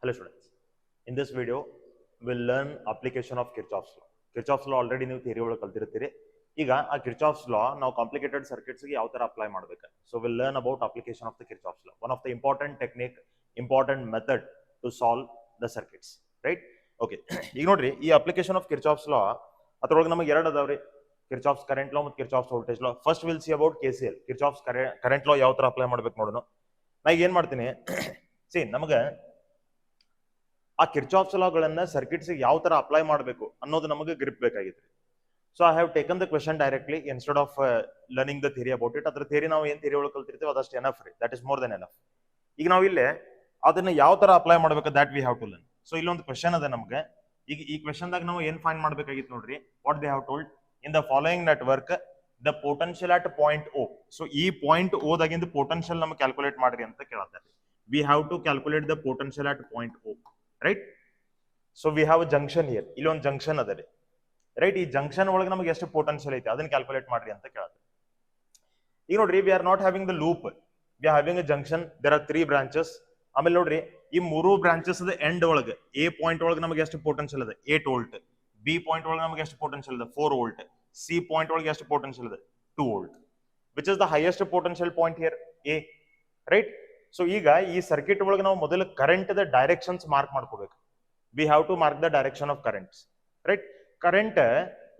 Hello students, in this video we'll learn application of Kirchhoff's law. Kirchhoff's law already ನೀವು theory ಒಳಗೆ ಕಲ್ತಿರ್ತೀರಿ. ಈಗ ಆ Kirchhoff's law ನಾವು complicated circuits ಗೆ ಯಾವ ತರ ಅಪ್ಲೈ ಮಾಡಬೇಕು. So we'll learn about application of the Kirchhoff's law, one of the important technique, important method to solve the circuits, right? Okay. ಈಗ ನೋಡ್ರಿ ಈ application of Kirchhoff's law ಅದರೊಳಗೆ ನಮಗೆ ಎರಡು ಅದಾವ್ರಿ, Kirchhoff's current law ಮತ್ತು Kirchhoff's voltage law. First we'll see about KCL, Kirchhoff's current law ಯಾವ ತರ ಅಪ್ಲೈ ಮಾಡಬೇಕು ನೋಡೋಣ. ನಾ ಈಗ ಏನು ಮಾಡ್ತೀನಿ, see ನಮಗೆ ಆ ಕಿರ್ಚಾಫ್ಸ್ ಲಾಗಳನ್ನ ಸರ್ಕ್ಯೂಟ್ಸ್ ಯಾವ ತರ ಅಪ್ಲೈ ಮಾಡಬೇಕು ಅನ್ನೋದು ನಮಗೆ ಗ್ರಿಪ್ ಬೇಕಾಗಿತ್ತು. So I have taken the question directly instead of learning the theory about it. ಅದ್ರ ಥಿಯರಿ ನಾವು ಏನ್ ಥಿಯರಿ ಒಳಗೆ ಕಲ್ತಿರ್ತೀವಿ ಅದಷ್ಟು ಎನಫ್ ರೀ, that is more than enough. ಈಗ ನಾವು ಇಲ್ಲೇ ಅದನ್ನ ಯಾವ ತರ ಅಪ್ಲೈ ಮಾಡಬೇಕು that we have to learn. So ಇಲ್ಲೊಂದು ಕ್ವೆಶ್ಚನ್ ಅದ ನಮಗೆ. ಈಗ ಈ ಕ್ವೆಶ್ಚನ್ ದಾಗ ನಾವು ಏನ್ ಫೈಂಡ್ ಮಾಡಬೇಕಾಗಿತ್ತು ನೋಡ್ರಿ, what they have told in the following network the potential at point O. So ಈ ಪಾಯಿಂಟ್ ಓ ದಾಗಿಂದ ಪೊಟೆನ್ಶಿಯಲ್ ನಮಗೆ ಕ್ಯಾಲ್ಕುಲೇಟ್ ಮಾಡ್ರಿ ಅಂತ ಕೇಳ್ತಾರೆ. We have to calculate the potential at point O, right? So we have a junction here, ಇಲ್ಲಿ ಒಂದು junction ಅದ ರೀ, ರೈಟ್? ಈ ಜಂಕ್ಷನ್ ಒಳಗೆ ನಮಗೆ ಎಷ್ಟು ಪೊಟೆನ್ಶಿಯಲ್ ಐತಿ ಅದನ್ನ ಕ್ಯಾಲ್ಕುಲೇಟ್ ಮಾಡ್ರಿ ಅಂತ ಕೇಳ್ತಾರೆ. ಈಗ ನೋಡ್ರಿ, we are not having the loop, we are having a junction, there are 3 branches. ಆಮೇಲೆ ನೋಡ್ರಿ ಈ 3 ಬ್ರಾಂಚಸ್ ಅದ ಎಂಡ್ ಒಳಗೆ ಎ ಪಾಯಿಂಟ್ ಒಳಗೆ ನಮಗೆ ಎಷ್ಟು ಪೊಟೆನ್ಶಿಯಲ್ ಅದ 8 ವೋಲ್ಟ್, ಬಿ ಪಾಯಿಂಟ್ ಒಳಗೆ ನಮಗೆ ಎಷ್ಟು ಪೊಟೆನ್ಶಿಯಲ್ ಅದ 4 ವೋಲ್ಟ್, ಸಿ ಪಾಯಿಂಟ್ ಒಳಗೆ ಎಷ್ಟು ಪೊಟೆನ್ಶಿಯಲ್ ಅದ 2 volt, which is the highest potential point here A, right? So ಈಗ ಈ ಸರ್ಕ್ಯೂಟ್ ಒಳಗೆ ನಾವು ಮೊದಲು ಕರೆಂಟ್ ದ ಡೈರೆಕ್ಷನ್ಸ್ ಮಾರ್ಕ್ ಮಾಡ್ಕೋಬೇಕು. We have to mark the direction of currents, right? Current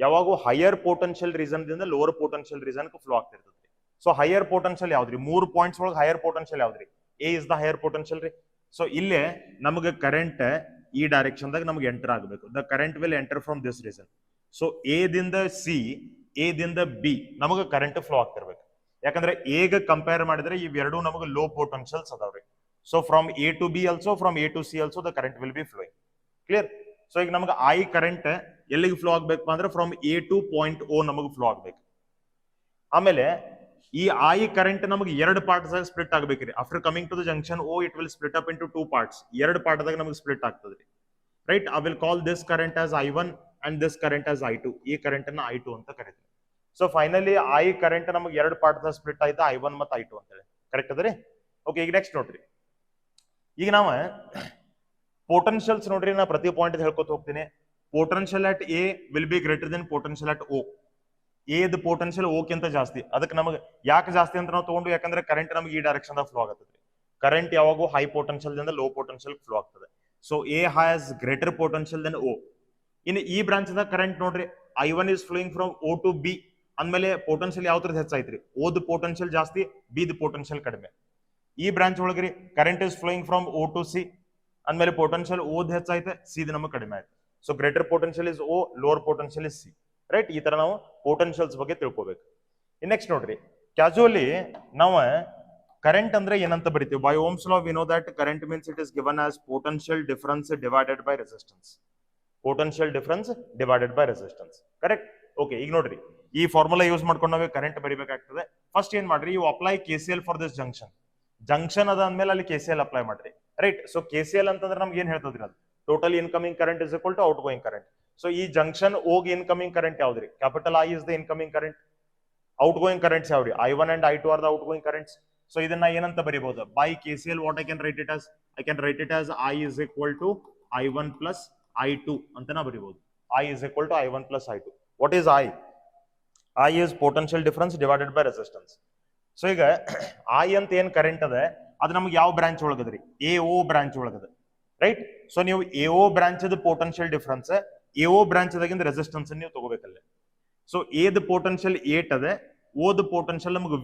ಯಾವಾಗೂ ಹೈಯರ್ ಪೊಟೆನ್ಶಿಯಲ್ ರೀಸನ್ ದಿಂದ ಲೋವರ್ ಪೊಟೆನ್ಶಿಯಲ್ ರೀಸನ್ ಗೆ flow ಆಗ್ತಿರ್ತದೆ. ಸೊ ಹೈಯರ್ ಪೊಟೆನ್ಶಿಯಲ್ ಯಾವ್ದ್ರಿ? 3 ಪಾಯಿಂಟ್ಸ್ ಒಳಗೆ ಹೈಯರ್ ಪೊಟೆನ್ಶಿಯಲ್ ಯಾವ್ದ್ರಿ? A is the higher potential ರೀ. So ಇಲ್ಲೇ ನಮಗೆ ಕರೆಂಟ್ ಈ ಡೈರೆಕ್ಷನ್ ದಾಗ ನಮಗೆ ಎಂಟರ್ ಆಗಬೇಕು. The current will enter from this region. So A ದಿಂದ ಸಿ, ಎ ದಿಂದ ಬಿ ನಮಗೆ ಕರೆಂಟ್ ಫ್ಲೋ ಆಗ್ತಿರ್ಬೇಕು. ಯಾಕಂದ್ರೆ ಎ ಗೆ ಕಂಪೇರ್ ಮಾಡಿದ್ರೆ ಇವೆರಡೂ ನಮಗೆ ಲೋ ಪೊಟೆನ್ಶಿಯಲ್ಸ್ ಅದಾವ್ರಿ. So from A to B also, from A to C also the current will be flowing. Clear? So ಈಗ ನಮಗೆ ಐ ಕರೆಂಟ್ ಎಲ್ಲಿಗೆ ಫ್ಲೋ ಆಗ್ಬೇಕು ಅಂದ್ರೆ from A to point O ನಮಗೆ ಫ್ಲೋ ಆಗ್ಬೇಕು. ಆಮೇಲೆ ಈ ಐ ಕರೆಂಟ್ ನಮಗೆ 2 ಪಾರ್ಟ್ಸ್ ಆಗಿ ಸ್ಪ್ಲಿಟ್ ಆಗ್ಬೇಕ್ರಿ. After coming to the junction O it will split up into 2 parts. 2 part ದಾಗ ನಮಗೆ ಸ್ಪ್ಲಿಟ್ ಆಗ್ತದ್ರಿ, right? I will call this current as I1 and this current as I2. ಈ current ಅನ್ನ I2 ಅಂತ ಕರೀತೀವಿ. So finally I current ನಮಗೆ 2 part ದಾಗ split ಆಯ್ತಾ, I1 ಮತ್ತು I2 ಅಂತ ಹೇಳಿ. ಕರೆಕ್ಟ್ ಅದರಿ? ಓಕೆ, ಈಗ ನೆಕ್ಸ್ಟ್ ನೋಡ್ರಿ, ಈಗ ನಾವು ಪೊಟೆನ್ಶಿಯಲ್ಸ್ ನೋಡ್ರಿ, ನಾ ಪ್ರತಿ ಪಾಯಿಂಟ್ ಹೇಳ್ಕೊತ ಹೋಗ್ತೀನಿ. Potential at A will be greater than potential at O. A ದ ಪೊಟೆನ್ಶಿಯಲ್ ಓಕ್ಕಿಂತ ಜಾಸ್ತಿ. ಅದಕ್ಕೆ ನಮಗೆ ಯಾಕೆ ಜಾಸ್ತಿ ಅಂತ ನಾವು ತಗೊಂಡು, ಯಾಕಂದ್ರೆ ಕರೆಂಟ್ ನಮಗೆ ಈ ಡೈರೆಕ್ಷನ್ ದಾಗ ಫ್ಲೋ ಆಗುತ್ತದೆ. ಕರೆಂಟ್ ಯಾವಾಗೂ ಹೈ ಪೊಟೆನ್ಶಿಯಲ್ ದಿಂದ ಲೋ ಪೊಟೆನ್ಶಿಯಲ್ ಫ್ಲೋ ಆಗ್ತದೆ. So A has greater potential than O. ಇನ್ನು ಈ ಬ್ರಾಂಚ್ ದಾಗ ಕರೆಂಟ್ ನೋಡ್ರಿ, I1 is flowing from O to B ಅಂದ್ಮೇಲೆ ಪೊಟೆನ್ಶಿಯಲ್ ಯಾವ ತರದ್ ಹೆಚ್ಚಾಯ್ತ್ರಿ? ಓ ದ ಪೊಟೆನ್ಶಿಯಲ್ ಜಾಸ್ತಿ, ಬಿ ದ ಪೊಟೆನ್ಶಿಯಲ್ ಕಡಿಮೆ. ಈ ಬ್ರಾಂಚ್ ಒಳಗ್ರಿ current is flowing from O to C ಅಂದ್ಮೇಲೆ ಪೊಟೆನ್ಶಿಯಲ್ ಓದ್ ಹೆಚ್ಚಾಯ್ತೆ, ಸಿ ದ ನಮಗೆ ಕಡಿಮೆ ಆಯ್ತು. So greater potential is O, lower potential is C, right? ಈ ತರ ನಾವು ಪೊಟೆನ್ಶಿಯಲ್ಸ್ ಬಗ್ಗೆ ತಿಳ್ಕೊಬೇಕು. ನೆಕ್ಸ್ಟ್ ನೋಡ್ರಿ, ಕ್ಯಾಜುವಲಿ ನಾವು ಕರೆಂಟ್ ಅಂದ್ರೆ ಏನಂತ ಬರಿತೀವಿ? By Ohm's law we know that current means it is given as potential difference divided by resistance. Potential difference divided by resistance, correct? Okay, ಈಗ ನೋಡ್ರಿ ಈ ಫಾರ್ಮುಲಾ ಯೂಸ್ ಮಾಡ್ಕೊಂಡು ನಾವೇ ಕರೆಂಟ್ ಬರಿಬೇಕಾಗ್ತದೆ. ಫಸ್ಟ್ ಏನ್ ಮಾಡ್ರಿ, you apply KCL for this junction. Junction ಅದ ಅಂದ್ಮೇಲೆ ಅಲ್ಲಿ KCL ಅಪ್ಲೈ ಮಾಡ್ರಿ, ರೈಟ್? ಸೊ KCL ಅಂತಂದ್ರೆ ನಮ್ಗೆ ಏನ್ ಹೇಳ್ತದ್ರಿ? ಅದು total incoming current is equal to outgoing current. So ಈ ಜಂಕ್ಷನ್ ಓಗ್ ಇನ್ಕಮಿಂಗ್ ಕರೆಂಟ್ ಯಾವ್ದ್ರಿ? Capital I is the incoming current. Outgoing currents ಯಾವ್ರಿ? I1 and I2 are the outgoing currents. So ಇದನ್ನ ಏನಂತ ಬರಿಬಹುದು? By KCL what I can write it as? I can write it as I is equal to I1 plus I2 ಅಂತ ನಾ ಬರಿಬಹುದು. I is equal to I1 plus I2. What is I? I is potential difference divided by resistance. So ಈಗ I ಅಂತ ಏನ್ current ಅದ ಅದು ನಮ್ಗೆ ಯಾವ ಬ್ರಾಂಚ್ ಒಳಗದ್ರಿ? AO ಬ್ರಾಂಚ್ ಒಳಗದ, ರೈಟ್? ಸೊ ನೀವು AO branch potential difference, AO branch ದಾಗಿಂದ ರೆಸಿಸ್ಟೆನ್ಸ್ ನೀವು ತಗೋಬೇಕಲ್ಲ. ಸೊ ಎ ದ ಪೊಟೆನ್ಶಿಯಲ್ 8 ಅದ, ಓ ದ ಪೊಟೆನ್ಶಿಯಲ್ ನಮ್ಗೆ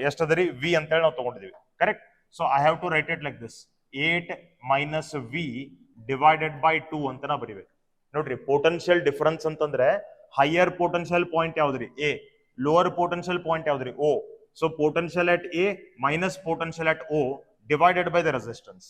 ಎಷ್ಟದರಿ? V ಅಂತ ಹೇಳಿ ನಾವು ತಗೊಂಡಿದೀವಿ, correct? So I have to write it like this, 8 minus V divided by 2 ಅಂತ ನಾ ಬರಿಬೇಕು. ನೋಡ್ರಿ, ಪೊಟೆನ್ಶಿಯಲ್ ಡಿಫರೆನ್ಸ್ ಅಂತಂದ್ರೆ ಹೈಯರ್ ಪೊಟೆನ್ಶಿಯಲ್ ಪಾಯಿಂಟ್ ಯಾವ್ದ್ರಿ? ಎ. ಲೋವರ್ ಪೊಟೆನ್ಶಿಯಲ್ ಪಾಯಿಂಟ್ ಯಾವ್ದ್ರಿ? O. So potential at A minus potential at O divided by the resistance.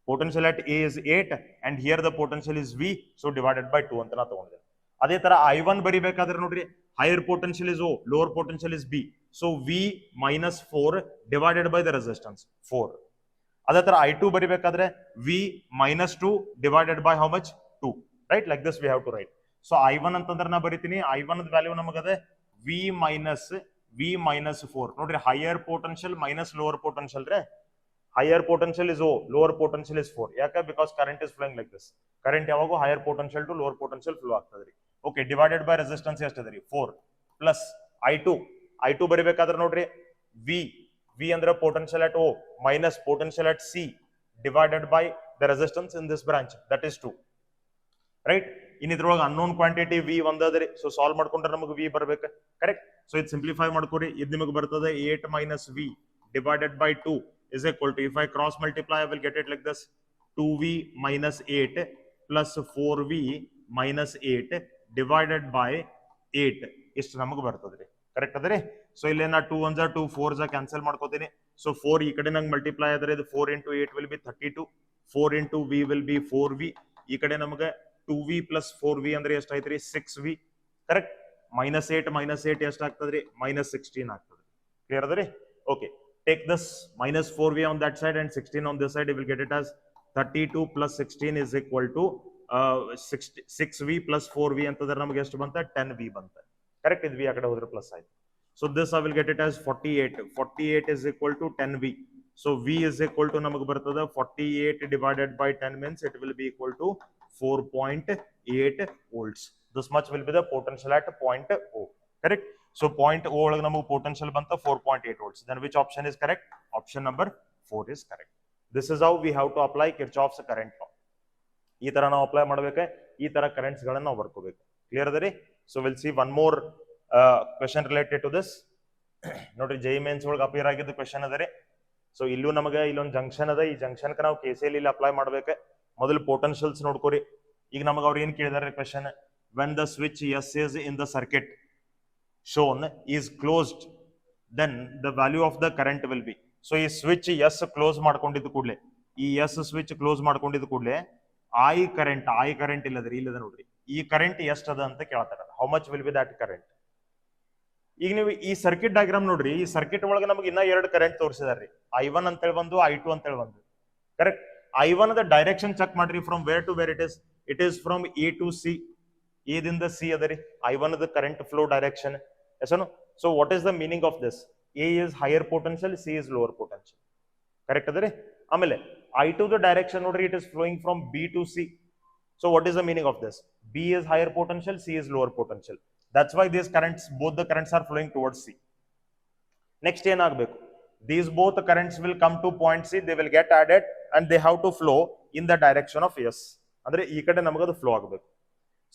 Potential at A is 8 and here the potential is V, so divided by 2 ಅಂತ ನಾ ತಗೊಂಡೆ. ಅದೇ ತರ I1 ಬರಿಬೇಕಾದ್ರೆ ನೋಡ್ರಿ, higher potential is O, lower potential is B, so V minus 4 divided by the resistance 4. ಅದೇ ತರ I2 ಬರಿಬೇಕಾದ್ರೆ V minus 2 divided by how much? 2, right? Like this we have to write. So I1 ಅಂತಂದ್ರೆ ನಾ ಬರಿತೀನಿ, I1 ದ value ನಮಗದೆ V minus 4. ನೋಡ್ರಿ, higher potential minus lower potential ರೇ. higher potential is O, lower potential is 4. Yaka because current is flowing like this. Current yavago higher potential to lower potential flow ಆಗ್ತದ್ರಿ. Okay, divided by resistance ಎಷ್ಟದರಿ 4 plus I2 ಬರಿಬೇಕಾದ್ರೆ ನೋಡ್ರಿ V ಅಂದ್ರೆ potential at O minus potential at C divided by the resistance in this branch, that is 2. Right? In ಇದ್ರೊಳಗೆ unknown quantity V ಒಂದದ್ರಿ. So solve ಮಾಡ್ಕೊಂಡ್ರೆ ನಮಗೆ V ಬರಬೇಕು. Correct? So ಇದು simplify ಮಾಡ್ಕೊರಿ. ಇದು ನಿಮಗೆ ಬರ್ತದೆ 8 minus V divided by 2 is equal to, if I cross multiply I will get it like this, 2V minus 8 plus 4V minus 8 divided by 8 ಇಷ್ಟು ನಮಗೆ ಬರ್ತದ್ರಿ. ಕರೆಕ್ಟ್ ಅದರಿ? ಸೊ ಇಲ್ಲಿ ನಾ 2 1 2 4 ಕ್ಯಾನ್ಸಲ್ ಮಾಡ್ಕೋತೀನಿ. ಸೊ 4 ಈ ಕಡೆ ನಂಗೆ ಮಲ್ಟಿಪ್ಲೈ ಆದ್ರೆ ಇದು 4 into 8 will be 32, 4 into V will be 4V, ಈ ಕಡೆ ನಮಗೆ 2V plus 4V ಅಂದ್ರೆ ಎಷ್ಟು ಆಯ್ತ್ರಿ 6V. ಕರೆಕ್ಟ್? minus 8 ಎಷ್ಟು ಆಗ್ತದ್ರಿ minus 16 ಆಗ್ತದ್ರಿ. ಕ್ಲಿಯರ್ ಅದರಿ? Okay, take this minus 4V on that side and 16 on this side, you will get it as 32 plus 16 is equal to 6V plus 4V ಅಂತಂದ್ರೆ ನಮಗೆ ಎಷ್ಟು ಬಂತ 10V ಬಂತ. ಕರೆಕ್ಟ್? ಇದು V ಆ ಕಡೆ ಹೋದ್ರೆ ಪ್ಲಸ್ ಆಯ್ತು. So this I will get it as 48 is equal to 10V. So V is equal to ನಮಗೆ ಬರ್ತದೆ 48 divided by 10 means it will be equal to 4.8 volts. This much will be the potential at point O. Correct? So point O ಒಳಗೆ ನಮಗೆ potential ಬಂತ 4.8 volts. Then which option is correct? Option number 4 is correct. This is how we have to apply Kirchhoff's current law. ಈ ತರ ನಾವು apply ಮಾಡಬೇಕು, ಈ ತರ currents ಗಳನ್ನ ನಾವು ಬರ್ಕೋಬೇಕು. ಕ್ಲಿಯರ್ ಅದರಿ? So will see one more question related to this. ನೋಡ್ರಿ, ಜೈ ಮೇನ್ಸ್ ಒಳಗೆ ಅಪಿಯರ್ ಆಗಿದ್ದ ಕ್ವೆಶ್ಚನ್ ಅದರಿ. ಸೊ ಇಲ್ಲೂ ನಮಗೆ ಇಲ್ಲೊಂದು ಜಂಕ್ಷನ್ ಅದ, ಈ ಜಂಕ್ಷನ್ ನಾವು KCL ಇಲ್ಲಿ ಅಪ್ಲೈ ಮಾಡ್ಬೇಕು. ಮೊದಲು ಪೊಟೆನ್ಶಿಯಲ್ಸ್ ನೋಡ್ಕೋರಿ. ಈಗ ನಮಗೆ ಅವ್ರು ಏನ್ ಕೇಳಿದಾರೆ question, when the switch S is in the circuit shown is closed, then the value of the current will be. So ಈ ಸ್ವಿಚ್ S ಕ್ಲೋಸ್ ಮಾಡ್ಕೊಂಡಿದ್ದು ಕೂಡಲೇ, ಈ S ಸ್ವಿಚ್ ಕ್ಲೋಸ್ ಮಾಡ್ಕೊಂಡಿದ್ದು ಕೂಡಲೇ I current ಇಲ್ಲದ ನೋಡ್ರಿ, ಈ ಕರೆಂಟ್ ಎಷ್ಟದ ಅಂತ ಕೇಳ್ತಾರ. How much will be that current? ಈಗ ನೀವು ಈ ಸರ್ಕ್ಯೂಟ್ ಡಯಾಗ್ರಾಮ್ ನೋಡ್ರಿ, ಈ ಸರ್ಕ್ಯೂಟ್ ಒಳಗೆ ನಮಗೆ ಇನ್ನ ಎರಡು ಕರೆಂಟ್ ತೋರಿಸಿದಾರ್ರಿ, I1 ಅಂತೇಳಿ ಒಂದು, I2 ಅಂತೇಳಿ ಒಂದು. ಕರೆಕ್ಟ್? I1 ದ ಡೈರೆಕ್ಷನ್ ಚೆಕ್ ಮಾಡ್ರಿ, from where to where it is from A to C. A ದಿಂದ C ಅದರಿ I1 ದ ಕರೆಂಟ್ ಫ್ಲೋ ಡೈರೆಕ್ಷನ್. ಎಸನು? So what is the meaning of this? A is higher potential, C is lower potential. Correct ಅದರಿ? ಆಮೇಲೆ I2 ದ direction ನೋಡ್ರಿ, it is flowing from B to C. So what is the meaning of this? B is higher potential, C is lower potential. That's why these currents, both the currents are flowing towards C. Next ಏನ್ ಆಗಬೇಕು? These both currents will come to point C, they will get added and they have to flow in the direction of S. ಅಂದ್ರೆ ಈ ಕಡೆ ನಮಗೆ ಅದು flow ಆಗಬೇಕು.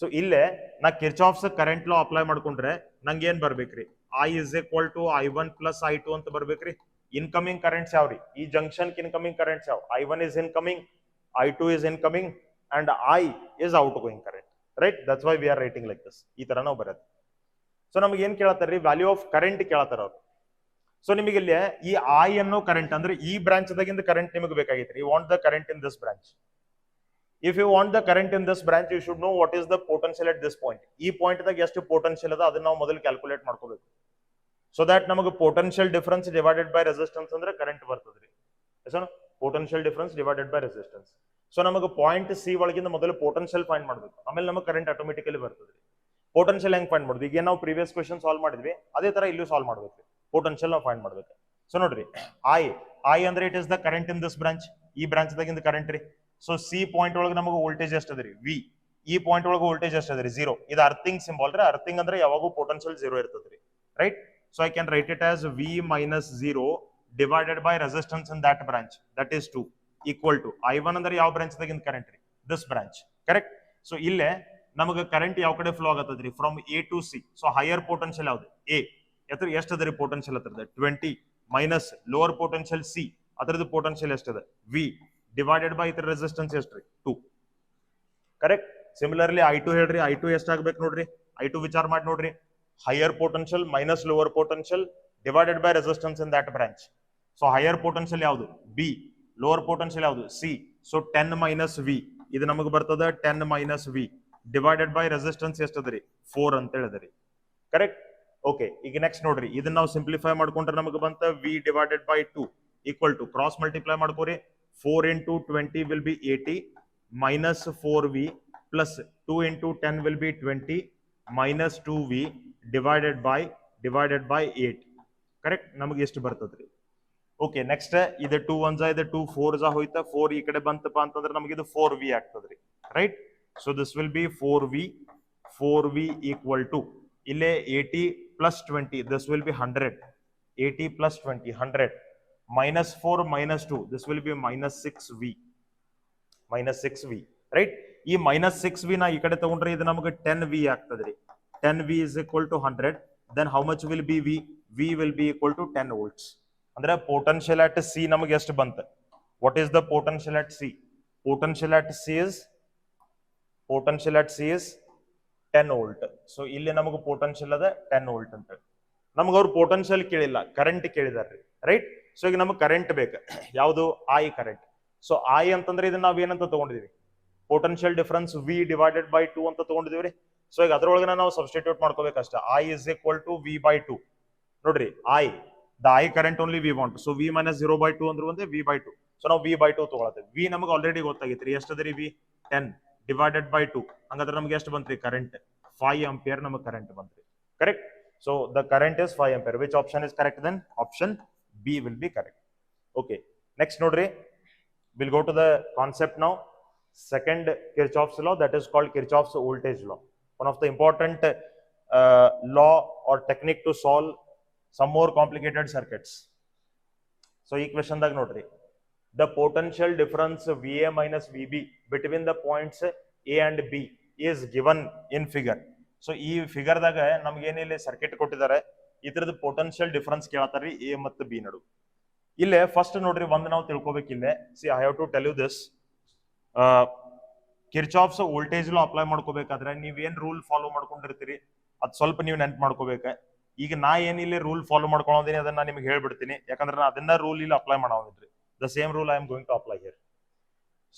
So ಇಲ್ಲೇ ನಾ ಕಿರ್ಚಾಫ್ಸ್ ಕರೆಂಟ್ ಲಾ ಅಪ್ಲೈ ಮಾಡ್ಕೊಂಡ್ರೆ ನಂಗೆ ಏನ್ ಬರ್ಬೇಕ್ರಿ? I is equal to I1 plus I2 ಅಂತ ಬರ್ಬೇಕ್ರಿ. Incoming currents ಯಾವ್ರಿ? ಈ ಜಂಕ್ಷನ್ ಇನ್ಕಮಿಂಗ್ ಕರೆಂಟ್ಸ್ ಯಾವ? I1 is incoming, I2 is incoming and I is outgoing current. Right? That's why we are writing like this. ಈ ತರ ನಾವು ಬರುತ್ತೆ. So ನಮಗೆ ಏನ್ ಕೇಳತ್ತಾರ್ರಿ? Value of current ಕೇಳತ್ತಾರ ಅವ್ರು. ಸೊ ನಿಮಗೆ ಇಲ್ಲಿ ಈ I ಅನ್ನೋ ಕರೆಂಟ್ ಅಂದ್ರೆ ಈ ಬ್ರಾಂಚ್ ದಾಗಿಂದ ಕರೆಂಟ್ ನಿಮಗೆ ಬೇಕಾಗಿತ್ರಿ. You want the current in this branch. If you want the current in this branch, you should know what is the potential at this point. ಈ ಪಾಯಿಂಟ್ ದಾಗ ಎಷ್ಟು ಪೊಟೆನ್ಶಿಯಲ್ ಅದ ಅದನ್ನ ನಾವು ಮೊದಲು ಕ್ಯಾಲ್ಕುಲೇಟ್ ಮಾಡ್ಕೋಬೇಕು. ಸೊ ದಟ್ ನಮಗೆ potential difference divided by resistance ಅಂದ್ರೆ ಕರೆಂಟ್ ಬರ್ತದ್ರಿ. ಎಸನು? Potential difference divided by resistance. So ನಮಗೆ ಪಾಯಿಂಟ್ ಸಿ ಒಳಗಿಂದ ಮೊದಲು ಪೊಟೆನ್ಶಿಯಲ್ ಫೈಂಡ್ ಮಾಡಬೇಕು, ಆಮೇಲೆ ನಮಗೆ ಕರೆಂಟ್ ಆಟೋಮೆಟಿಕಲಿ ಬರ್ತದ್ರಿ. ಪೊಟೆನ್ಶಿಯಲ್ ಹೆಂಗ್ ಫೈಂಡ್ ಮಾಡೋದು? ಈಗ ನಾವು ಪ್ರೀವಿಯಸ್ ಕ್ವೆಶ್ಚನ್ ಸಾಲ್ವ್ ಮಾಡಿದ್ವಿ, ಅದೇ ತರ ಇಲ್ಲೂ ಸಾಲ್ವ್ ಮಾಡ್ಬೇಕು. ಪೊಟೆನ್ಶಿಯಲ್ ನಾವು ಫೈಂಡ್ ಮಾಡ್ಬೇಕು. ಸೊ ನೋಡ್ರಿ, I ಅಂದ್ರೆ it is the current in this branch, ಈ ಬ್ರಾಂಚ್ ದಾಗಿಂದ ಕರೆಂಟ್ ರೀ. ಸೊ ಸಿ ಪಾಯಿಂಟ್ ಒಳಗೆ ನಮಗೆ ವೋಲ್ಟೇಜ್ ಎಷ್ಟದ್ರಿ? V. ಈ ಪಾಯಿಂಟ್ ಒಳಗೆ ವೋಲ್ಟೇಜ್ ಎಷ್ಟದ್ರಿ? 0. ಇದು ಅರ್ಥಿಂಗ್ ಸಿಂಬಲ್ ರೀ. ಅರ್ಥಿಂಗ್ ಅಂದ್ರೆ ಯಾವಾಗೂ ಪೊಟೆನ್ಶಿಯಲ್ 0 ಇರ್ತದ್ರಿ. Right? So I can write it as V minus 0 divided by resistance in that branch, that is 2, equal to I1 ಅಂದ್ರೆ ಯಾವ ಬ್ರಾಂಚ್ ದಾಗಿಂದ ಕರೆಂಟ್ ರೀ? This branch. ಕರೆಕ್ಟ್? ಸೊ ಇಲ್ಲೇ ನಮಗೆ ಕರೆಂಟ್ ಯಾವ ಕಡೆ ಫ್ಲೋ ಆಗತ್ತದ್ರಿ? From A to C. So higher potential ಯಾವ್ದು? A. ಎಷ್ಟದ್ರಿ ಪೊಟೆನ್ಶಿಯಲ್ ಹತ್ರದ? 20 ಮೈನಸ್ ಲೋವರ್ ಪೊಟೆನ್ಶಿಯಲ್ C, ಅದರದ್ದು ಪೊಟೆನ್ಶಿಯಲ್ ಎಷ್ಟದ? V ಡಿವೈಡೆಡ್ ಬೈ ಇದರ ರೆಸಿಸ್ಟೆನ್ಸ್ ಎಷ್ಟ್ರಿ? 2. ಕರೆಕ್ಟ್? ಸಿಮಿಲರ್ಲಿ I2 ಹೇಳ್ರಿ, I2 ಎಷ್ಟಾಗ್ಬೇಕು ನೋಡ್ರಿ? I2 ವಿಚಾರ ಮಾಡಿ ನೋಡ್ರಿ, higher potential minus lower potential divided by resistance in that branch. So higher potential ಯಾವುದು? B. Lower potential ಯಾವುದು? C. So 10 minus V. ಇದು ನಮಗೆ ಬರ್ತದೆ 10 minus V divided by resistance ಎಷ್ಟದರಿ? 4 ಅಂತ ಹೇಳಿದ್ರಿ. ಕರೆಕ್ಟ್? ಓಕೆ, ಈಗ ನೆಕ್ಸ್ಟ್ ನೋಡ್ರಿ, ಇದನ್ನ ನಾವು ಸಿಂಪ್ಲಿಫೈ ಮಾಡ್ಕೊಂಡ್ರೆ ನಮಗೆ ಬಂತ V divided by 2 equal to, cross multiply ಮಾಡ್ಕೋರಿ, 4 into 20 will be 80 minus 4V plus 2 into 10 will be 20 minus 2V divided by 8. Correct? ನಮಗೆ ಎಷ್ಟು ಬರ್ತದ್ರಿ? ಓಕೆ ನೆಕ್ಸ್ಟ್ ಇದು 2 1 ಇದು 2 4 ಹೋಯ್ತಾ 4 ಈ ಕಡೆ ಬಂತಪ್ಪ ಅಂತಂದ್ರೆ ನಮಗೆ ಇದು 4v ಆಗ್ತದ್ರಿ right so this will B 4v equal to ಇಲ್ಲೇ 80 plus 20 this will be 100 80 plus 20 100 minus 4 minus 2 this will be minus 6v right ಈ minus 6v ನಾ ಈ ಕಡೆ ತಗೊಂಡ್ರೆ ಇದು ನಮಗೆ 10v ಆಗ್ತದ್ರಿ 10v is equal to 100 then how much will be v will be equal to 10 volts ಅಂದ್ರೆ potential at c ನಮಗೆ ಎಷ್ಟು ಬಂತ what is the potential at c potential at c is 10 volt so ಇಲ್ಲಿ ನಮಗೆ potential ಅದ 10 volt ಅಂತ ನಮಗೆ ಅವ್ರು potential ಕೇಳಿಲ್ಲ ಕರೆಂಟ್ ಕೇಳಿದಾರ್ರಿ ರೈಟ್ ಸೊ ಈಗ ನಮಗೆ ಕರೆಂಟ್ ಬೇಕು ಯಾವುದು I ಕರೆಂಟ್ ಸೊ I ಅಂತಂದ್ರೆ ಇದನ್ನ ನಾವು ಏನಂತ ತಗೊಂಡಿದೀವಿ potential difference v divided by 2 ಅಂತ ತಗೊಂಡಿದೀವಿ ಸೊ ಈಗ ಅದರೊಳಗೆ ನಾವು substitute ಮಾಡ್ಕೋಬೇಕಷ್ಟ I is equal to v by 2 ನೋಡ್ರಿ the I current only we want so v minus 0 by 2 ಅಂದ್ರೆ ಒಂದೇ v by 2 so ನಾವು v by 2 ತಗೊಳತ್ತೇವೆ v ನಮಗೆ ಆಲ್ರೆಡಿ ಗೊತ್ತಾಗಿತ್ರಿ ಎಷ್ಟದರಿ v 10 divided by 2 ಹಂಗಾದ್ರೆ ನಮಗೆ ಎಷ್ಟು ಬಂತ್ರಿ ಕರೆಂಟ್ 5 ampere ನಮಗೆ ಕರೆಂಟ್ ಬಂತ್ರಿ correct so the current is 5 ampere which option is correct then option B will be correct okay next nodri we'll go to the concept now second Kirchhoff's law that is called Kirchhoff's voltage law one of the important law or technique to solve some more complicated circuits so equation ದಾಗ nodri the potential difference VA minus VB between the points A and B is given in figure so ಈ figure ದಾಗ ನಮಗೆ ಏನಿಲ್ಲ circuit ಕೊಟ್ಟಿದ್ದಾರೆ ಇದರದ potential difference ಕೇಳತಾರ್ರಿ A ಮತ್ತು B ನಡು ಇಲ್ಲೇ ಫಸ್ಟ್ ನೋಡ್ರಿ ಒಂದು ನಾವು ತಿಳ್ಕೊಬೇಕಿಲ್ಲೇ see I have to tell you this Kirchhoff's voltage law apply ಮಾಡ್ಕೋಬೇಕಾದ್ರೆ ನೀವೇನ್ ರೂಲ್ ಫಾಲೋ ಮಾಡ್ಕೊಂಡಿರ್ತೀರಿ ಅದ್ ಸ್ವಲ್ಪ ನೀವು ನೆನ್ಪು ಮಾಡ್ಕೋಬೇಕ ಈಗ ನಾ ಏನಿಲ್ಲ ರೂಲ್ ಫಾಲೋ ಮಾಡ್ಕೊಳ್ಳೋದಿನಿ ಅದನ್ನ ನಾನು ನಿಮಗೆ ಹೇಳ್ಬಿಡ್ತೀನಿ ಯಾಕಂದ್ರೆ ನಾ ಅದನ್ನ ರೂಲ್ ಇಲ್ಲಿ ಅಪ್ಲೈ ಮಾಡೋದಿದ್ರಿ the same rule I am going to apply here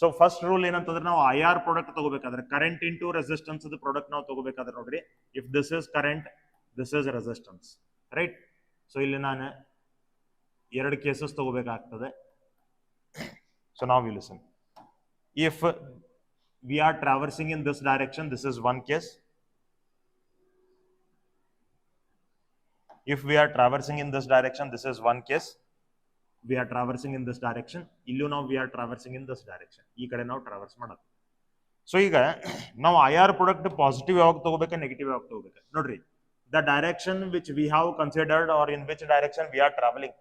so first rule ಏನಂತಂದ್ರೆ ನಾವು IR ಪ್ರಾಡಕ್ಟ್ ತಗೋಬೇಕಾದ್ರೆ ಕರೆಂಟ್ ಇಂಟು ರೆಸಿಸ್ಟೆನ್ಸ್ ಪ್ರಾಡಕ್ಟ್ ನಾವು ತಗೋಬೇಕಾದ್ರೆ ನೋಡ್ರಿ if this is current this is resistance right so ಇಲ್ಲಿ ನಾನು ಎರಡು ಕೇಸಸ್ ತಗೋಬೇಕಾಗ್ತದೆ ಸೊ ನಾವು you listen if we are traversing in this direction this is one case if we are traversing in this direction this is one case we are traversing in this direction illu now we are traversing in this direction ee kade now traverse madadu so iga now IR product positive yavag tagobeka negative yavag tagobeka nodri the direction which we have considered or in which direction we are traveling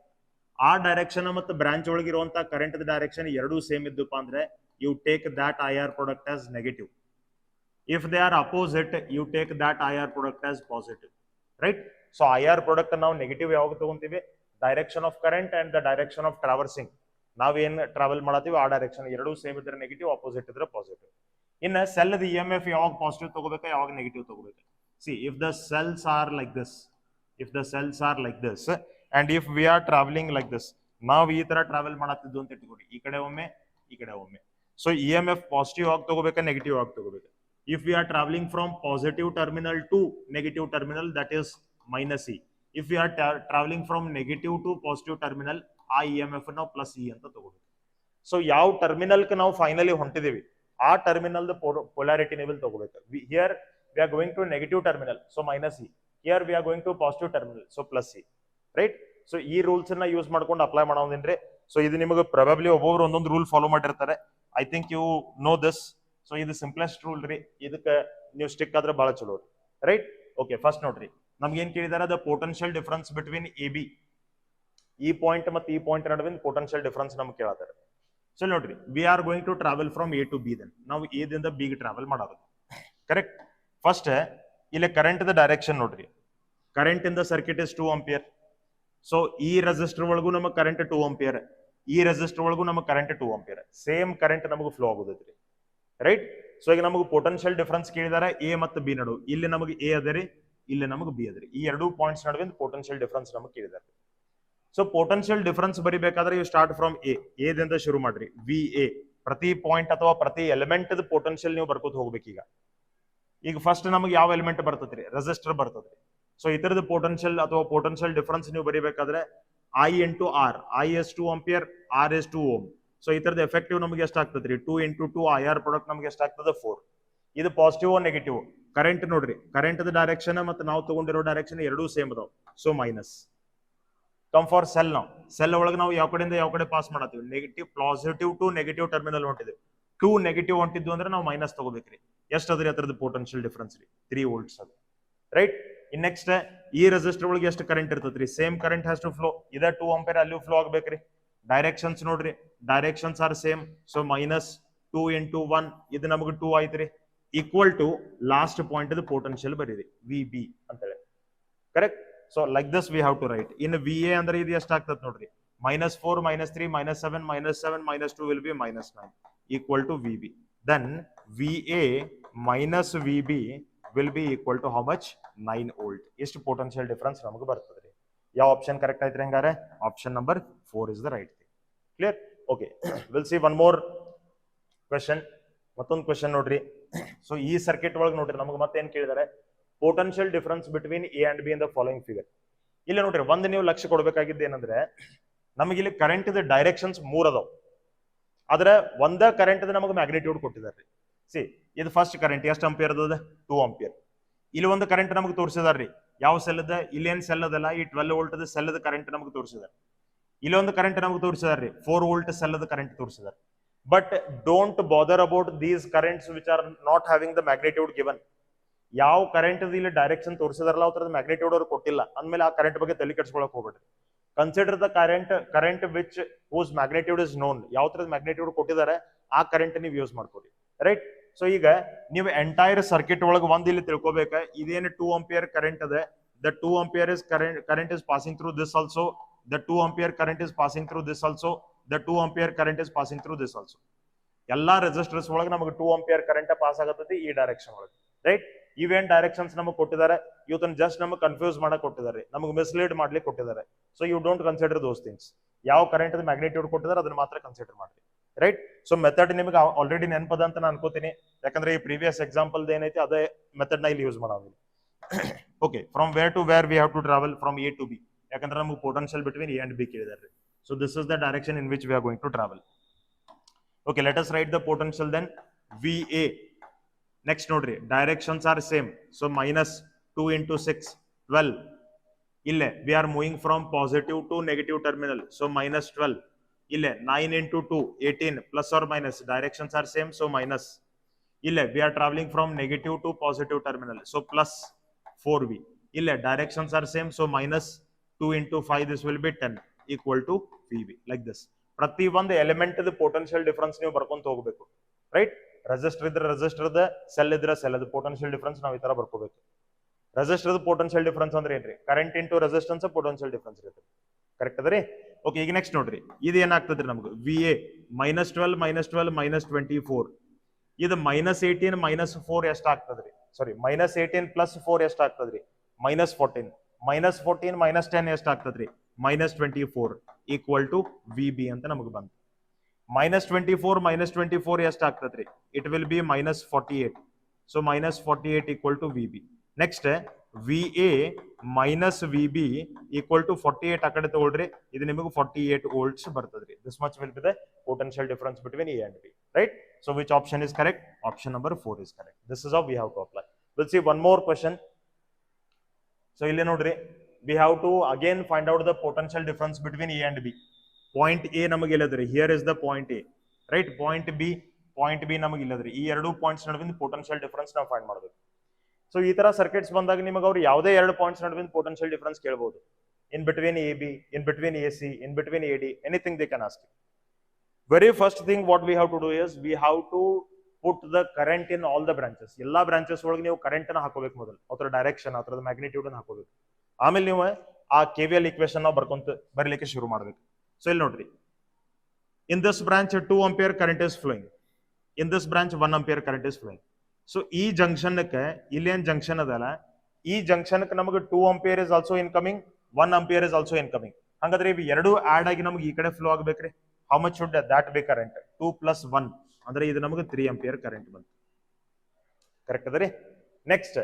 ಆ direction ಮತ್ತು branch ಒಳಗೆ ಇರುವಂತ current direction ಎರಡೂ same ಇದ್ದಪ್ಪ ಅಂದ್ರೆ you take that IR product as negative if they are opposite you take that IR product as positive right so IR product ನಾವು negative ಯಾವಾಗ ತಗೊಂತೀವಿ direction of current and the direction of traversing ನಾವೇನ್ travel ಮಾಡತ್ತೀವಿ ಆ direction ಎರಡೂ same ಇದ್ರೆ negative opposite ಇದ್ರೆ positive ಇನ್ನು ಸೆಲ್ ದ EMF ಯಾವಾಗ ಪಾಸಿಟಿವ್ ತಗೋಬೇಕು ಯಾವಾಗ ನೆಗೆಟಿವ್ ತಗೋಬೇಕು see if the cells are like this and if we are travelling like this ನಾವು ಈ ತರ ಟ್ರಾವೆಲ್ ಮಾಡತ್ತಿದ್ದು ಅಂತ ಇಟ್ಕೊಡಿ ಈ ಕಡೆ ಒಮ್ಮೆ ಸೊ EMF ಪಾಸಿಟಿವ್ ಆಗಿ ತಗೋಬೇಕಾ ನೆಗೆಟಿವ್ ಆಗಿ ತಗೋಬೇಕು if we are traveling from positive terminal to negative terminal that is minus E if we are traveling from negative to positive terminal ಆ EMF ನಾವು ಪ್ಲಸ್ E ಅಂತ ತಗೋಬೇಕು ಸೊ ಯಾವ terminal ಗೆ ನಾವು ಫೈನಲಿ ಹೊಂಟಿದೀವಿ ಆ ಟರ್ಮಿನಲ್ ದ ಪೊಲಾರಿಟಿ ನೀವು ತಗೋಬೇಕು here we are going to negative terminal so minus E here we are going to positive terminal so plus E right so ಈ ರೂಲ್ಸ್ ಅನ್ನ ಯೂಸ್ ಮಾಡ್ಕೊಂಡು ಅಪ್ಲೈ ಮಾಡೋದೇನ್ರಿ ಸೊ ಇದು ನಿಮಗೆ ಪ್ರಾಬಬ್ಲಿ ಒಬ್ಬೊಬ್ರು ಒಂದೊಂದು ರೂಲ್ ಫಾಲೋ ಮಾಡಿರ್ತಾರೆ I think you know this so ಇದು ಸಿಂಪ್ಲೆಸ್ಟ್ ರೂಲ್ ರೀ ಇದಕ್ಕೆ ನೀವು ಸ್ಟಿಕ್ ಆದ್ರೆ ಬಹಳ ಚಲೋ ರೈಟ್ ಓಕೆ ಫಸ್ಟ್ ನೋಡ್ರಿ ನಮ್ಗೆ ಏನ್ ಕೇಳಿದಾರೆ the potential difference between AB ಈ ಪಾಯಿಂಟ್ ಮತ್ತು ಈ ಪಾಯಿಂಟ್ ನಡುವಿನ ಪೊಟೆನ್ಶಿಯಲ್ ಡಿಫರೆನ್ಸ್ ನಮ್ಗೆ ಕೇಳತಾರೆ ಸೊ ನೋಡ್ರಿ we are going to travel from A to B then ನಾವು A ದಿಂದ B ಗೆ ಟ್ರಾವೆಲ್ ಮಾಡೋದು ಕರೆಕ್ಟ್ ಫಸ್ಟ್ ಇಲ್ಲಿ ಕರೆಂಟ್ ದ ಡೈರೆಕ್ಷನ್ ನೋಡ್ರಿ current in the circuit is 2 ampere so ಈ ರೆಸಿಸ್ಟರ್ ಒಳಗೂ ನಮಗೆ ಕರೆಂಟ್ 2 ಆಂಪಿಯರ್ ಈ ರೆಸಿಸ್ಟರ್ ಒಳಗೂ ನಮಗೆ ಕರೆಂಟ್ 2 ಆಂಪಿಯರ್ ಸೇಮ್ ಕರೆಂಟ್ ನಮಗೆ ಫ್ಲೋ ಆಗೋದೈತ್ರಿ ರೈಟ್ ಸೊ ಈಗ ನಮಗೆ ಪೊಟೆನ್ಶಿಯಲ್ ಡಿಫರೆನ್ಸ್ ಕೇಳಿದಾರೆ A ಮತ್ತು B ನಡು ಇಲ್ಲಿ ನಮಗೆ A ಅದರಿ ಇಲ್ಲಿ ನಮಗೆ B ಅದರಿ ಈ ಎರಡು ಪಾಯಿಂಟ್ಸ್ ನಡುವಿನ ಪೊಟೆನ್ಶಿಯಲ್ ಡಿಫರೆನ್ಸ್ ನಮಗೆ ಕೇಳಿದಾರೆ ಸೊ ಪೊಟೆನ್ಶಿಯಲ್ ಡಿಫರೆನ್ಸ್ ಬರಿಬೇಕಾದ್ರೆ ಯು ಸ್ಟಾರ್ಟ್ ಫ್ರಮ್ A ದಿಂದ ಶುರು ಮಾಡ್ರಿ VA ಪ್ರತಿ ಪಾಯಿಂಟ್ ಅಥವಾ ಪ್ರತಿ ಎಲಿಮೆಂಟ್ ದ ಪೊಟೆನ್ಶಿಯಲ್ ನೀವು ಬರ್ಕೋತ ಹೋಗ್ಬೇಕು ಈಗ ಫಸ್ಟ್ ನಮಗೆ ಯಾವ ಎಲಿಮೆಂಟ್ ಬರ್ತದ್ರಿ ರೆಸಿಸ್ಟರ್ ಬರ್ತದ್ರಿ ಸೊ ಇದರದ ಪೊಟೆನ್ಶಿಯಲ್ ಅಥವಾ ಪೊಟೆನ್ಶಿಯಲ್ ಡಿಫರೆನ್ಸ್ ನೀವು ಬರಿಬೇಕಾದ್ರೆ I into R I is 2 ampere R is 2 ohm so ಇದರದ ಎಫೆಕ್ಟಿವ್ ನಮಗೆ ಎಷ್ಟು ಆಗ್ತದ್ರಿ 2 into 2 IR ಪ್ರಾಡಕ್ಟ್ ನಮಗೆ ಎಷ್ಟು ಆಗ್ತದೆ 4 ಇದು ಪಾಸಿಟಿವ್ ನೆಗೆಟಿವ್ ಕರೆಂಟ್ ನೋಡ್ರಿ ಕರೆಂಟ್ ದ ಡೈರೆಕ್ಷನ್ ಮತ್ತು ನಾವು ತಗೊಂಡಿರೋ ಡೈರೆಕ್ಷನ್ ಎರಡೂ ಸೇಮ್ ಅದಾವ so minus come for cell ನಾವು ಸೆಲ್ ಒಳಗೆ ನಾವು ಯಾವ ಕಡೆಯಿಂದ ಯಾವ ಕಡೆ ಪಾಸ್ ಮಾಡತ್ತೀವಿ negative positive to negative terminal ಹೊಂಟಿದ್ವಿ ಟೂ ನೆಗೆಟಿವ್ ಹೊಂಟಿದ್ವು ಅಂದ್ರೆ ನಾವು ಮೈನಸ್ ತಗೋಬೇಕ್ರಿ ಎಷ್ಟು ಅದ್ರಿ ಅದ್ರದ್ದು ಪೊಟೆನ್ಶಿಯಲ್ ಡಿಫರೆನ್ಸ್ ರೀ 3 ವೋಲ್ಟ್ಸ್ ಅದು ರೈಟ್ ಇನ್ ನೆಕ್ಸ್ಟ್ ಈ ರೆಸಿಸ್ಟರ್ ಒಳಗೆ ಎಷ್ಟು ಕರೆಂಟ್ ಇರ್ತದ್ರಿ same current has to flow ಇದ 2 ಆಂಪಿಯರ್ ಅಲ್ಲೂ ಫ್ಲೋ ಆಗ್ಬೇಕ್ರಿ ಡೈರೆಕ್ಷನ್ಸ್ ನೋಡ್ರಿ directions are same so minus 2 into 1 ಇದು ನಮಗೆ 2 ಆಯ್ತ್ರಿ ಈಕ್ವಲ್ ಟು ಲಾಸ್ಟ್ ಪಾಯಿಂಟ್ ಇದು ಪೊಟೆನ್ಶಿಯಲ್ ಬರೀರಿ ವಿ ಬಿ ಅಂತ ಹೇಳಿ correct so like this we have to write in V A ಅಂದ್ರೆ ಇದು ಎಷ್ಟಾಗ್ತದೆ ನೋಡ್ರಿ -4 -3 -7 -7 -2 will be -9 equal to VB then VA minus VB will be equal to how much 9 volt ಎಷ್ಟು potential difference ನಮಗೆ ಬರ್ತದ್ರಿ ಯಾವ ಆಪ್ಷನ್ ಕರೆಕ್ಟ್ ಐತ್ರಿ ಹಂಗಾರೆ option number 4 is the right thing clear okay we'll see one more question ಮತ್ತೊಂದು question ನೋಡ್ರಿ so ಈ circuit ಒಳಗೆ ನೋಡ್ರಿ ನಮಗೆ ಮತ್ತೆ ಏನ್ ಕೇಳಿದಾರೆ potential difference between A and B in the following figure ಇಲ್ಲಿ ನೋಡ್ರಿ ಒಂದು ನೀವು ಲಕ್ಷ್ಯ ಕೊಡ್ಬೇಕಾಗಿದ್ದು ಏನಂದ್ರೆ ನಮಗೆ ಇಲ್ಲಿ ಕರೆಂಟ್ ದ ಡೈರೆಕ್ಷನ್ಸ್ 3 ಅದಾವ ಆದ್ರೆ ಒಂದ ಕರೆಂಟ್ ನಮಗೆ ಮ್ಯಾಗ್ನಿಟ್ಯೂಡ್ ಕೊಟ್ಟಿದ್ದಾರೆ ಸಿ ಇದು ಫಸ್ಟ್ ಕರೆಂಟ್ ಎಷ್ಟು ಅಂಪಿಯರ್ ಅದ 2 ಆಂಪಿಯರ್ ಇಲ್ಲಿ ಒಂದು ಕರೆಂಟ್ ನಮಗೆ ತೋರಿಸಿದಾರ್ರಿ ಯಾವ ಸೆಲ್ ಅದ ಇಲ್ಲಿ ಏನ್ ಸೆಲ್ ಅದಲ್ಲ ಈ 12 ವೋಲ್ಟ್ ಅದ ಸೆಲ್ ಅದ ಕರೆಂಟ್ ನಮಗೆ ತೋರಿಸಿದಾರೆ ಇಲ್ಲಿ ಒಂದು ಕರೆಂಟ್ ನಮಗೆ ತೋರಿಸಿದಾರ್ರಿ 4 ವೋಲ್ಟ್ ಸೆಲ್ ಅದ ಕರೆಂಟ್ ತೋರಿಸಿದಾರೆ but don't bother about these currents which are not having the magnitude given ಯಾವ ಕರೆಂಟ್ ಇಲ್ಲಿ ಡೈರೆಕ್ಷನ್ ತೋರಿಸಿದಾರಲ್ಲ ಅವ್ರದ ಮ್ಯಾಗ್ನಿಟ್ಯೂಡ್ ಅವ್ರು ಕೊಟ್ಟಿಲ್ಲ ಅಂದ್ಮೇಲೆ ಆ ಕರೆಂಟ್ ಬಗ್ಗೆ ತಲೆ ಕೆಡಿಸ್ಕೊಳಕ್ ಹೋಗ್ಬೇಡ್ರಿ consider the current which whose magnitude is known ಯಾವ ತರದ ಮ್ಯಾಗ್ನಿಟ್ಯೂಡ್ ಕೊಟ್ಟಿದ್ದಾರೆ ಆ ಕರೆಂಟ್ ನೀವು ಯೂಸ್ ಮಾಡ್ಕೊಳ್ಳಿ ರೈಟ್ ಸೊ ಈಗ ನೀವು ಎಂಟೈರ್ ಸರ್ಕ್ಯೂಟ್ ಒಳಗೆ ಒಂದ್ ಇಲ್ಲಿ ತಿಳ್ಕೊಬೇಕ ಇದೇನು 2 ಆಂಪಿಯರ್ ಕರೆಂಟ್ ಅದ the 2 ampere is current is passing through this also the 2 ampere current is passing through this also the 2 ampere current is passing through this also ಎಲ್ಲಾ resistors ಒಳಗೆ ನಮಗೆ 2 ಆಂಪಿಯರ್ ಕರೆಂಟ್ ಪಾಸ್ ಆಗತ್ತೈತಿ ಈ direction ಒಳಗೆ right ಇವೇನ್ directions ನಮಗೆ ಕೊಟ್ಟಿದ್ದಾರೆ ಇವತ್ತನ್ನ just ನಮಗೆ confuse ಮಾಡಕ್ ಕೊಟ್ಟಿದ್ದಾರೆ ನಮಗೆ ಮಿಸ್ಲೀಡ್ ಮಾಡ್ಲಿಕ್ಕೆ ಕೊಟ್ಟಿದ್ದಾರೆ so you don't consider those things ಯಾವ ಕರೆಂಟ್ ಮ್ಯಾಗ್ನಿಟ್ಯೂಡ್ ಕೊಟ್ಟಿದ್ದಾರೆ ಅದನ್ನ ಮಾತ್ರ ಕನ್ಸಿಡರ್ ಮಾಡ್ರಿ ರೈಟ್ ಸೊ ಮೆಥಡ್ ನಿಮಗೆ ಆಲ್ರೆಡಿ ನೆನಪದ ಅಂತ ನಾನು ಅನ್ಕೋತೀನಿ ಯಾಕಂದ್ರೆ ಈ ಪ್ರೀವಿಯಸ್ ಎಕ್ಸಾಂಪಲ್ ಏನೈತಿ ಅದೇ ಮೆಥಡ್ ನ ಇಲ್ಲಿ ಯೂಸ್ ಮಾಡೋದು okay from where to where we have to travel from A to B ಯಾಕಂದ್ರೆ ನಮಗೆ potential between A and B ಕೇಳಿದ್ದಾರೆ so this is the direction in which we are going to travel okay let us write the potential then V A next ನೋಡ್ರಿ directions are same so -2 into 6 12 ಇಲ್ಲೇ we are moving from positive to negative terminal so -12 ಇಲ್ಲೇ 9 into 2 18 plus or minus directions are same so minus ಇಲ್ಲೇ we are travelling from negative to positive terminal so plus 4v ಇಲ್ಲೇ directions are same so -2 into 5 this will be 10 equal to vb like this ಪ್ರತಿ ಒಂದು element potential difference ನೀವು ಬರ್ಕೊಂತ ಹೋಗಬೇಕು right resistor ಇದ್ರೆ resistor cell ಇದ್ರೆ cell ಅದು potential difference ನಾವು ಈ ತರ ಬರ್ಕೋಬೇಕು ರೆಸಿಸ್ಟರ್ ಪೊಟೆನ್ಶಿಯಲ್ ಡಿಫರೆನ್ಸ್ ಅಂದ್ರೆ ಏನ್ರಿ current into resistance potential difference ಇರುತ್ತೆ ಕರೆಕ್ಟ್ ಅದರಿ ಓಕೆ ಈಗ ನೆಕ್ಸ್ಟ್ ನೋಡ್ರಿ ಇದು ಏನಾಗ್ತದ್ರಿ ನಮ್ಗೆ ವಿ ಎ -12 -24 ಇದು -18 -4 ಎಷ್ಟು ಆಗ್ತದ್ರಿ ಸಾರಿ -18 + 4 ಎಷ್ಟು ಆಗ್ತದ್ರಿ -14 -14 -10 ಎಷ್ಟು ಆಗ್ತದ್ರಿ -24 equal to VB ಅಂತ ನಮಗೆ ಬಂತು -24 ಎಷ್ಟು ಆಗ್ತದ್ರಿ it will be -48 so -48 equal to VB next VA minus VB equal to 48 ಆ ಕಡೆ ತಗೊಳ್ರಿ ಇದು ನಿಮಗೆ 48 volts ಬರ್ತದ್ರಿ this much will be the potential difference between A and B right so which option is correct option number 4 is correct this is how we have to apply we'll see one more question so ಇಲ್ಲಿ ನೋಡ್ರಿ we have to again find out the potential difference between A and B point A ನಮಗೆ ಇಲ್ಲದ್ರಿ here is the point A right point B ನಮಗೆ ಇಲ್ಲದ್ರಿ ಈ ಎರಡು points ನಡುವಿನ potential difference ನಾವು find ಮಾಡಬೇಕು so ಈ ತರ ಸರ್ಕ್ಯೂಟ್ಸ್ ಬಂದಾಗ ನಿಮಗೆ ಅವರು ಯಾವುದೇ ಎರಡು ಪಾಯಿಂಟ್ಸ್ ನಡುವಿನ ಪೊಟೆನ್ಶಿಯಲ್ ಡಿಫರೆನ್ಸ್ ಕೇಳಬಹುದು in between A B in between A C in between A D anything they can ask very first thing what we have to do is we have to put the current in all the branches ಎಲ್ಲಾ branches ಒಳಗೆ ನೀವು current ನ ಹಾಕೋಬೇಕು ಮೊದಲು ಅದರ direction ಅದರ magnitude ಅನ್ನು ಹಾಕೋಬೇಕು ಆಮೇಲೆ ನೀವು ಆ KVL ಈಕ್ವೇಷನ್ ನಾವು ಬರಲಿಕ್ಕೆ ಶುರು ಮಾಡಬೇಕು ಸೊ ಇಲ್ಲಿ ನೋಡ್ರಿ in this branch 2 ampere current is flowing in this branch 1 ampere current is flowing so ಈ ಜಂಕ್ಷನ್ ಇಲ್ಲಿ ಏನ್ ಜಂಕ್ಷನ್ ಅದಲ್ಲ ಈ ಜಂಕ್ಷನ್ ನಮಗೆ 2 ampere is also incoming 1 ampere is also incoming ಹಾಗಾದ್ರೆ ಇವು ಎರಡು ಆಡ್ ಆಗಿ ನಮಗೆ ಈ ಕಡೆ ಫ್ಲೋ ಆಗಬೇಕ್ರಿ how much should that be current 2 + 1 ಅಂದ್ರೆ ಇದು ನಮಗೆ 3 ampere ಕರೆಂಟ್ ಬಂತು ಕರೆಕ್ಟ್ ಅದರಿ ನೆಕ್ಸ್ಟ್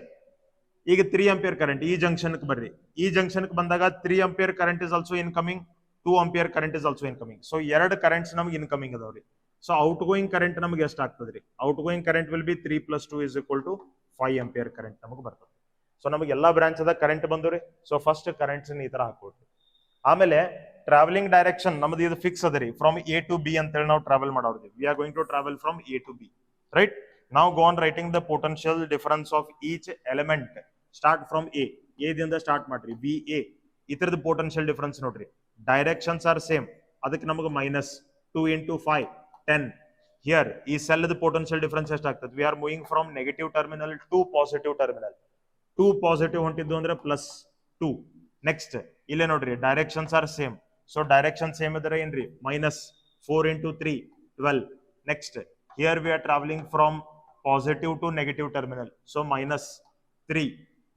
ಈಗ 3 ampere ಕರೆಂಟ್ ಈ ಜಂಕ್ಷನ್ ಬರ್ರಿ ಈ ಜಂಕ್ಷನ್ ಬಂದಾಗ 3 ampere current is also incoming 2 ampere current is also incoming so ಎರಡು ಕರೆಂಟ್ಸ್ ನಮಗೆ ಇನ್ಕಮಿಂಗ್ ಅದಾವ್ರಿ ಸೊ ಔಟ್ಗೋಯಿಂಗ್ ಕರೆಂಟ್ ನಮಗೆ ಎಷ್ಟು ಆಗ್ತದ್ರಿ outgoing current will B 3 + 2 is equal to 5 ampere current ನಮಗೆ ಬರ್ತದೆ ಸೊ ನಮಗೆ ಎಲ್ಲಾ ಬ್ರಾಂಚ್ ಅದ ಕರೆಂಟ್ ಬಂದ್ರಿ ಸೊ ಫಸ್ಟ್ ಕರೆಂಟ್ಸ್ ಈ ತರ ಹಾಕೊಳ್ರಿ ಆಮೇಲೆ ಟ್ರಾವೆಲಿಂಗ್ ಡೈರೆಕ್ಷನ್ ನಮ್ದು ಇದು ಫಿಕ್ಸ್ ಅದ ರೀ ಫ್ರಮ್ ಎ ಟು ಬಿ ಅಂತ ಹೇಳಿ ನಾವು ಟ್ರಾವೆಲ್ ಮಾಡೋದು we are going to travel from A to B right ನಾವು go on writing the potential difference of each element start from A ದಿಂದ ಸ್ಟಾರ್ಟ್ ಮಾಡ್ರಿ ವಿ ಎ ಇತರದ ಪೊಟೆನ್ಶಿಯಲ್ ಡಿಫರೆನ್ಸ್ ನೋಡ್ರಿ directions are same ಅದಕ್ಕೆ ನಮಗೆ minus 2 into 5 10 here ಈ cell potential difference ಎಷ್ಟಾಗ್ತದೆ we are moving from negative terminal to positive terminal 2 positive ಹೊಂಟಿದ್ದು ಅಂದ್ರೆ ಪ್ಲಸ್ 2 ನೆಕ್ಸ್ಟ್ ಇಲ್ಲೇ ನೋಡ್ರಿ directions are same so direction same ಇದ್ರೆ ಏನ್ರಿ minus 4 into 3 12 next here we are travelling from positive to negative terminal so minus 3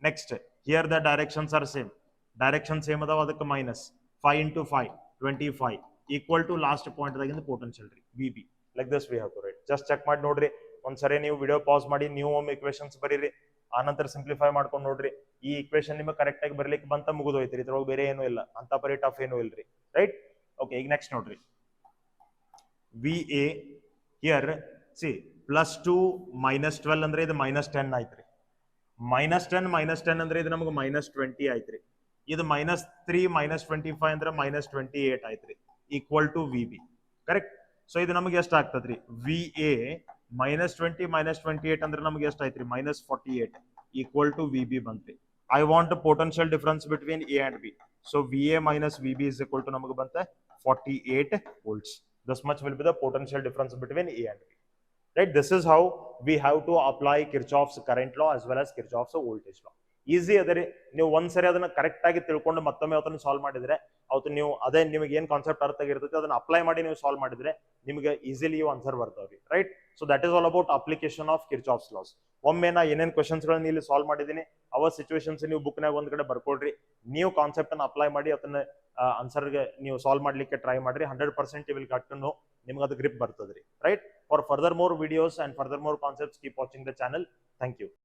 next here the directions are same direction same ಅದಾವ ಅದಕ್ಕೆ minus 5 into 5 25 equal to last point ದಾಗಿಂದ potential ರೀ V B like this we have to write just check ಮಾಡಿ ನೋಡ್ರಿ ಒಂದ್ಸರಿ ನೀವು video pause ಮಾಡಿ ನೀವು ಒಮ್ಮೆ ಇಕ್ವೇಶನ್ಸ್ ಬರೀರಿ ಆನಂತರ ಸಿಂಪ್ಲಿಫೈ ಮಾಡ್ಕೊಂಡು ನೋಡ್ರಿ ಈ ಇಕ್ವೇಶನ್ ನಿಮಗೆ ಕರೆಕ್ಟ್ ಆಗಿ ಬರ್ಲಿಕ್ಕೆ ಬಂತ ಮುಗಿದೋಯ್ತ್ರಿ ಇದ್ರೊಳಗೆ ಬೇರೆ ಏನೂ ಇಲ್ಲ ಅಂತ ಪರಿ ಟಫ್ ಏನೂ ಇಲ್ರಿ ರೈಟ್ ಓಕೆ ಈಗ ನೆಕ್ಸ್ಟ್ ನೋಡ್ರಿ ವಿ ಎ ಹಿಯರ್ ಸಿ +2 -12 ಅಂದ್ರೆ ಇದು -10 ಆಯ್ತ್ರಿ -10 ಅಂದ್ರೆ ಇದು ನಮಗೆ -20 ಆಯ್ತ್ರಿ ಇದು -3 -25 ಅಂದ್ರೆ -28 ಆಯ್ತ್ರಿ equal to V B correct so ಇದು ನಮಗೆ ಎಷ್ಟು ಆಗ್ತದ್ರಿ ವಿ ಎ -20 -28 ಅಂದ್ರೆ ನಮಗೆ ಎಷ್ಟು ಆಯ್ತ್ರಿ -48 ಈಕ್ವಲ್ ಟು ವಿ ಬಿ ಬಂತ್ರಿ I want potential difference between A and B so V A minus V B is equal to ನಮಗೆ ಬಂತ 48 volts this much will be the potential difference between a and b right this is how we have to apply Kirchhoff's current law as well as Kirchhoff's voltage law easy ಅದರಿ ನೀವು ಒಂದ್ಸರಿ ಅದನ್ನ correct ಆಗಿ ತಿಳ್ಕೊಂಡು ಮತ್ತೊಮ್ಮೆ ಅವತ್ತನ್ನು solve ಮಾಡಿದ್ರೆ ಅವತ್ತು ನೀವು ಅದೇ ನಿಮಗೆ ಏನ್ ಕಾನ್ಸೆಪ್ಟ್ ಅರ್ಥ ಆಗಿರ್ತೈತೆ ಅದನ್ನ ಅಪ್ಲೈ ಮಾಡಿ ನೀವು ಸಾಲ್ವ್ ಮಾಡಿದ್ರೆ ನಿಮಗೆ ಈಸಿಲಿ ಆನ್ಸರ್ ಬರ್ತಾವ್ರಿ right so that is all about application of Kirchhoff's laws ಒಮ್ಮೆ ನಾ ಏನೇನ್ ಕ್ವೆಶನ್ಸ್ ಗಳನ್ನ ಇಲ್ಲಿ ಸಾಲ್ವ್ ಮಾಡಿದೀನಿ ಅವ ಸಿಚುವೇಶನ್ಸ್ ನೀವು ಬುಕ್ ನಾಗ ಒಂದ್ ಕಡೆ ಬರ್ಕೊಡ್ರಿ ನೀವು ಕಾನ್ಸೆಪ್ಟ್ ಅನ್ನ ಅಪ್ಲೈ ಮಾಡಿ ಅದನ್ನ ಆನ್ಸರ್ ಗೆ ನೀವು ಸಾಲ್ವ್ ಮಾಡ್ಲಿಕ್ಕೆ ಟ್ರೈ ಮಾಡ್ರಿ 100% you will get to know ನಿಮ್ಗೆ ಅದು ಗ್ರಿಪ್ ಬರ್ತದ್ರಿ right for further more videos and further more concepts keep watching the channel thank you